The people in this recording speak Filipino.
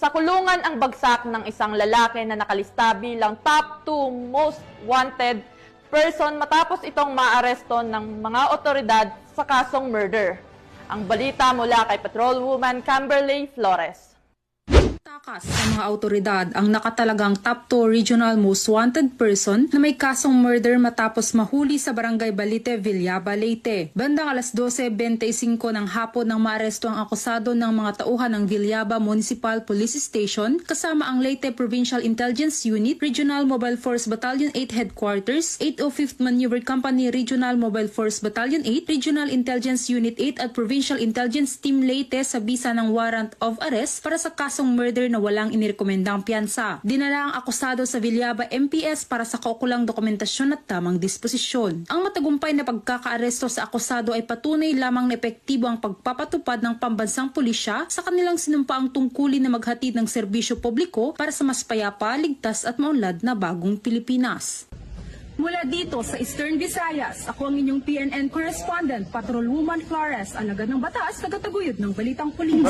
Sa kulungan ang bagsak ng isang lalaki na nakalista bilang top 2 most wanted person matapos itong maaresto ng mga otoridad sa kasong murder. Ang balita mula kay Patrolwoman Camberley Flores. Takas ang mga autoridad ang nakatalagang top 2 regional most wanted person na may kasong murder matapos mahuli sa Barangay Balite, Villaba, Leyte. Bandang alas 12:25 ng hapon nang maaresto ang akusado ng mga tauhan ng Villaba Municipal Police Station kasama ang Leyte Provincial Intelligence Unit, Regional Mobile Force Battalion 8 Headquarters, 805th Maneuver Company Regional Mobile Force Battalion 8, Regional Intelligence Unit 8 at Provincial Intelligence Team Leyte sa bisa ng warrant of arrest para sa kasong murder na walang inirekomendang piyansa. Dinala ang akusado sa Villaba MPS para sa kaukulang dokumentasyon at tamang disposisyon. Ang matagumpay na pagkakaaresto sa akusado ay patunay lamang na epektibo ang pagpapatupad ng pambansang pulisya sa kanilang sinumpaang tungkulin na maghatid ng serbisyo publiko para sa mas payapa, ligtas at maunlad na bagong Pilipinas. Mula dito sa Eastern Visayas, ako ang inyong PNN correspondent, Patrolwoman Flores, alagad ng batas, tagataguyod ng balitang pulis.